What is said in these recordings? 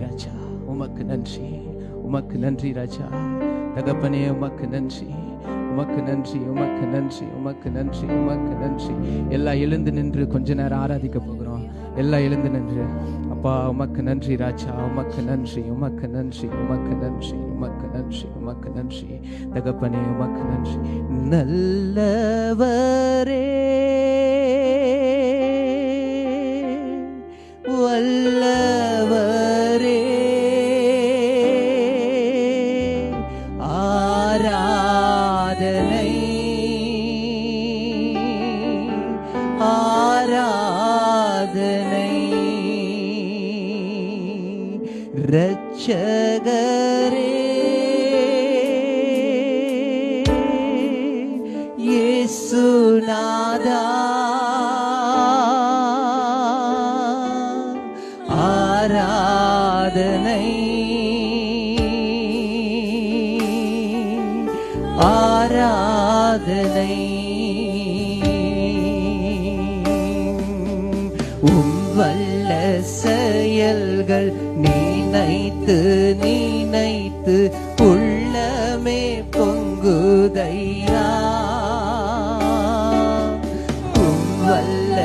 ராஜா, உமக்கு நன்றி, உமக்கு நன்றி ராஜா. தகப்பனே உமக்கு நன்றி, உமக்கு நன்றி, உமக்கு நன்றி, உமக்கு நன்றி, உமக்கு நன்றி. எல்லாம் எழுந்து நின்று கொஞ்ச நேரம் ஆராதிக்க போகிறோம். எல்லாம் எழுந்து நின்று. அப்பா உமக்கு நன்றி ராஜா, உமக்கு நன்றி, உமக்கு நன்றி, உமக்கு நன்றி, உமக்கு நன்றி, உமக்கு நன்றி. தகப்பனே உமக்கு நன்றி. நல்லவரே வல்லவரே ஆராதனை ஆராதனை இரட்சகரே இயேசுநாதா ஆராதனை ஆராதனை வல்ல செயல்கள் நினைத்து நினைத்து உள்ளமே பொங்குதையா. வல்ல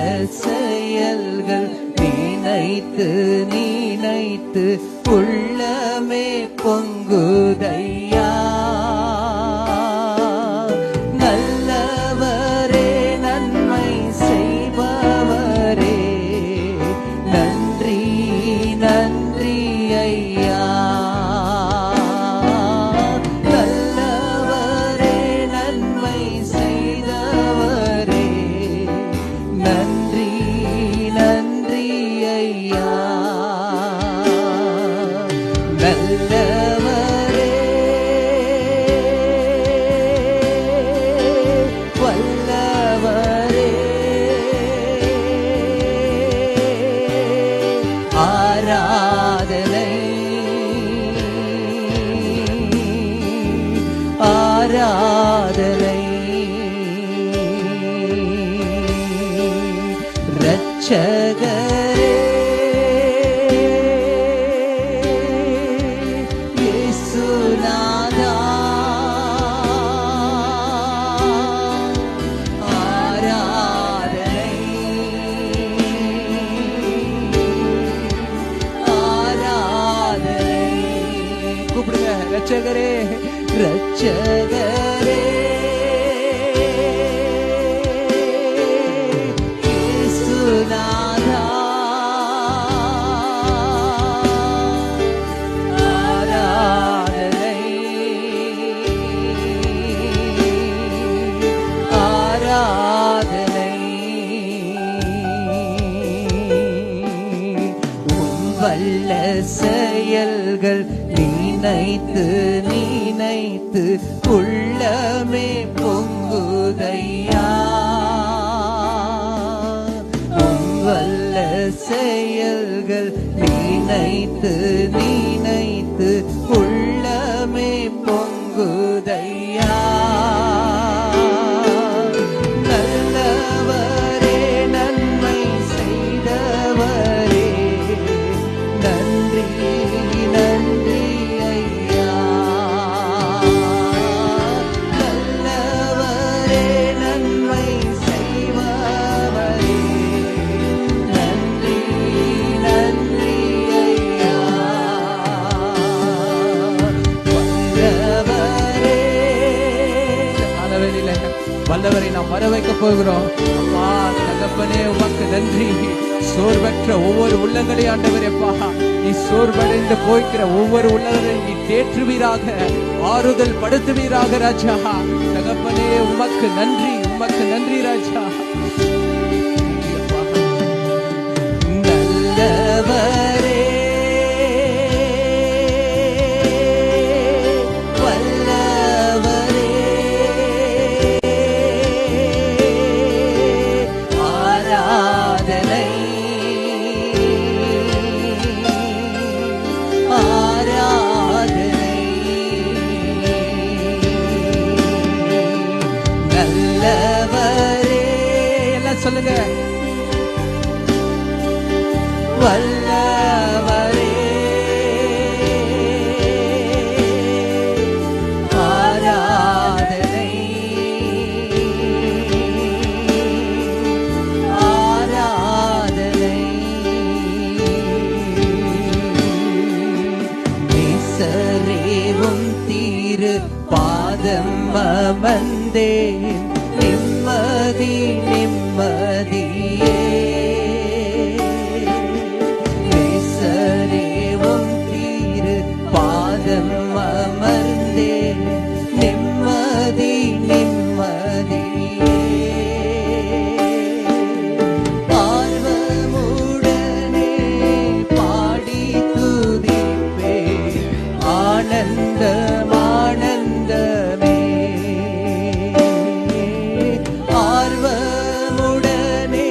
செயல்கள் நினைத்து நினைத்து உள்ளமே பொங்குதையா. நல்லவரே நன்மை செய்பவரே நன்றி நன்றி ஐயா. நல்லவரே நன்மை செய்தவரே நன்றி நன்றி ஐயா. நல்லவரே வல்லவரே ஆராதனை ஆராதனை இரட்சகரே இயேசுநாதா ஆராதனை ஆராதனை. கூப்பிடுங்க இரட்சகரே இரட்சகரே இயேசுநாதா ஆராதனை ஆராதனை. வல்ல செயல்கள் நினைத்து நினைத்து உள்ளமே பொங்குதையா. வல்ல செயல்கள் நினைத்து நினைத்து உள்ளமே பொங்குதையா. நல்லவரே நன்மை செய்தவரே நன்றி நன்றி ஐயா. நல்லவரே நன்மை செய்பவரே நன்றி நன்றி ஐயா. வல்லவரே அளவெளியில வல்லவரை நாம் வர வைக்க போகிறோம். அப்பா தகப்பனே உமக்கு நன்றி. சோர்வற்ற ஒவ்வொரு உள்ளங்களையும் ஆண்டவரேப்பா நீ சோர்வடைந்து போய்க்கிற ஒவ்வொரு உள்ளங்களை நீ தேற்றுவீராக, ஆறுதல் படுத்துவீராக ராஜா. தகப்பனே உமக்கு நன்றி, உமக்கு நன்றி ராஜா. நல்லவரே வல்லவரே ஆராதனை ஆராதனை. நல்லவரே எல்லாம் சொல்லுங்க. வல்லவரே நேசரேவும் தீரு பாதம் அமர்ந்தேன் நிம்மதி நிம்மதியே நேசரேவும் தீரு பாதம் அமர்ந்தேன் நிம்மதி நிம்மதியே ஆர்வமுடனே பாடி துதிப்பே ஆனந்தம் ஆனந்தமே ஆர்வமுடனே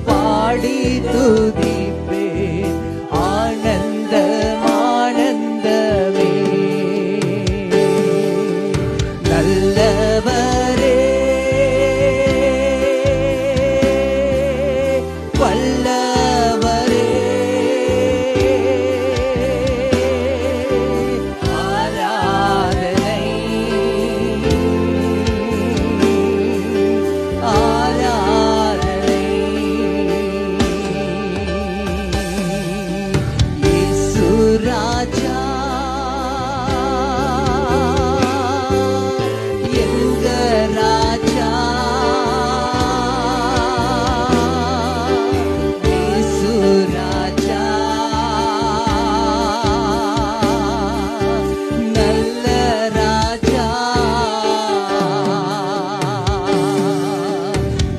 பாடி துதிப்பே ஆனந்தம் ஆனந்தமே நல்லவரே வல்லவரே ஆராதனை ஆராதனை இயேசு ராஜா எங்க ராஜா இயேசு ராஜா நல்ல ராஜா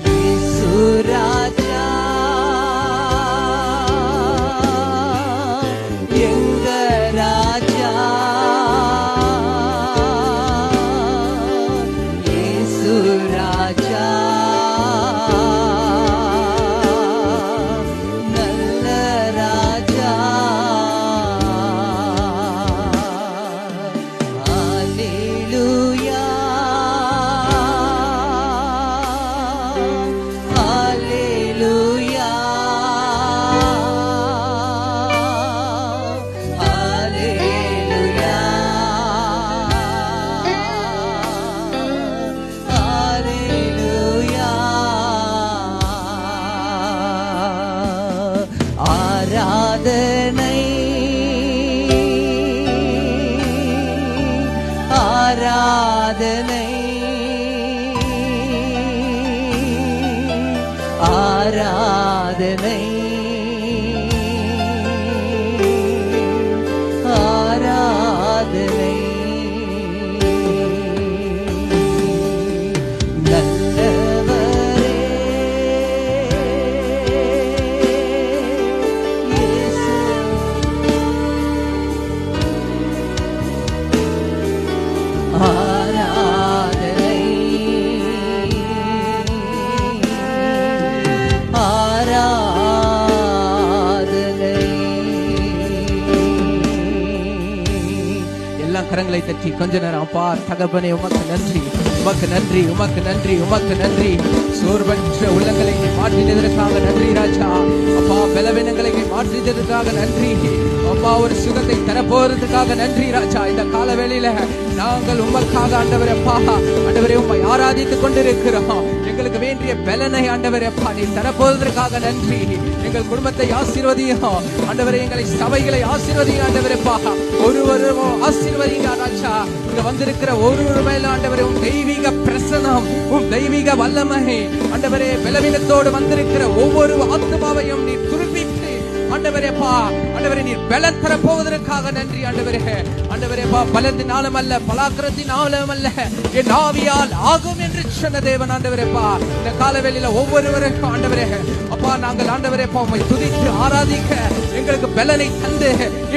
இயேசு ராஜா எங்க ராஜா இயேசு ராஜா நல்ல ராஜா அல்லேலூயா அல்லேலூயா அல்லேலூயா அல்லேலூயா ஆராதனை ஆராதனை ஆராதனை ஆராதனை நல்லவரே இயேசு ஆராதனை ஆராதனை எல்லா கரங்களை தட்டி கொஞ்ச நேரம் அப்பா தகப்பனே உமக்கு நன்றி உமக்கு நன்றி உமக்கு நன்றி உமக்கு நன்றி சோர்வற்ற உள்ளங்களை நீ மாற்றினதற்காக நன்றி ராஜா அப்பா பலவீனங்களை நீ மாற்றினதற்காக நன்றி அப்பா ஒரு சுகத்தை தரப்போறதுக்காக நன்றி ராஜா இந்த கால வேளையில நாங்கள் உமக்காக ஆண்டவரே அப்பா ஆண்டவரே உம்மை ஆராதித்துக் கொண்டிருக்கிறோம் எங்களுக்கு வேண்டிய பலனை ஆண்டவரே அப்பா நீ தரப்போவதற்காக நன்றி எங்கள் குடும்பத்தை ஆசீர்வதியும் ஆண்டவரே எங்களை சபைகளை ஆசீர்வதியும் ஆண்டவரே அப்பா ஒருவரும் ஆசீர்வதிங்க ராஜா இங்க வந்திருக்கிற ஒருவர் மேல ஆண்டவரே உம் தெய்வீக பிரசன்னம் உம் தெய்வீக வல்லமை ஆண்டவரே பலவீனத்தோடு வந்திருக்கிற ஒவ்வொரு ஆத்மாவையும் நீ துருப்பித்து ஆண்டவரேப்பா ஆண்டவரே நீர் பலன் தர போவதற்காக நன்றி ஆண்டவரே ஆண்டவரேப்பா பலத்தினாலும் அல்ல பலாக்கிரத்தினாலும் அல்ல என் ஆவியால் ஆகும் என்று சொன்ன தேவன் ஆண்டவரேப்பா இந்த காலவேளையில ஒவ்வொருவருக்கும் ஆண்டவரே அப்பா நாங்கள் ஆண்டவரேப்பா உம்மை துதித்து ஆராதிக்க எங்களுக்கு பலனை தந்து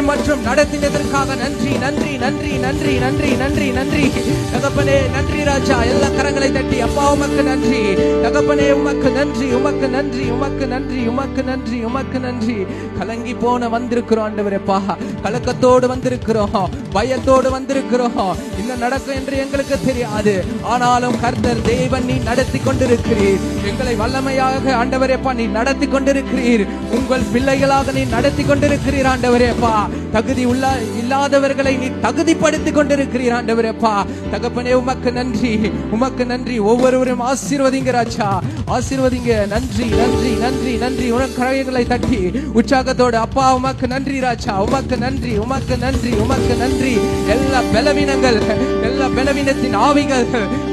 மற்றும் நடத்தினதற்காக நன்றி நன்றி நன்றி நன்றி நன்றி நன்றி நன்றி தகப்பனே நன்றி ராஜா எல்லா கரங்களை தட்டி அப்பா உமக்கு நன்றி தகப்பனே உமக்கு நன்றி உமக்கு நன்றி உமக்கு நன்றி உமக்கு நன்றி உமக்கு நன்றி கலங்கி போன வந்திருக்கிறோம் ஆண்டவரேப்பா கலக்கத்தோடு வந்திருக்கிறோம் பயத்தோடு வந்திருக்கிறோம் என்ன நடக்கும் என்று எங்களுக்கு தெரியாது ஆனாலும் கர்த்தர் தேவன் நீ நடத்தி கொண்டிருக்கிறீர் எங்களை வல்லமையாக ஆண்டவரேப்பா நீ நடத்தி கொண்டிருக்கிறீர் உங்கள் பிள்ளைகளாக நீ நடத்தி கொண்டிருக்கிறீர் ஆண்டவரேப்பா தகுதி உள்ள இல்லாதவர்களை நீ தகுதிப்படுத்தி கொண்டிருக்கிறீர் ஆண்டவரேப்பா தகப்பனே உமக்கு நன்றி ஒவ்வொருவரும் ஆசீர்வதிங்க ராஜா ஆசீர்வதிங்க. நன்றி நன்றி நன்றி நன்றி. உனக்கு கரங்களை தட்டி உற்சாகத்தோடு அப்பா உமக்கு நன்றி ராஜா, உமக்கு நன்றி, உமக்கு நன்றி, உமக்கு நன்றி. எல்லா பலவீனங்கள், எல்லா பலவீனத்தின் ஆவிகள்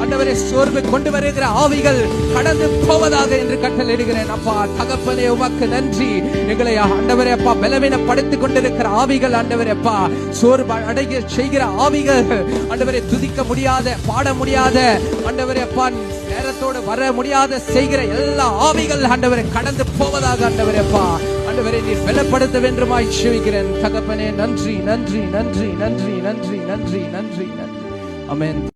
ஆண்டவரே, சோர்வு கொண்டு வருகிற ஆவிகள் கடந்து போவதாக என்று கட்டளையிடுகிறேன் அப்பா. தகப்பனே உமக்கு நன்றி. எங்களை ஆண்டவரே அப்பா பலவீனப்படுத்திக் கொண்டிருக்கிற ஆவிகள் ஆண்டவரே அப்பா, சோர்வு அடைய செய்கிற ஆவிகள் ஆண்டவரே, துதிக்க முடியாத, பாட முடியாத ஆண்டவரே அப்பா, நேரத்தோடு வர முடியாத செய்கிற எல்லா ஆவிகள் ஆண்டவரே கடந்து போவதாக ஆண்டவரே அப்பா. ஆண்டவரே நீர் பலப்படுத்த வேண்டுமாய் செபிக்கிறேன் தகப்பனே. நன்றி நன்றி நன்றி நன்றி நன்றி நன்றி நன்றி நன்றி. ஆமென்.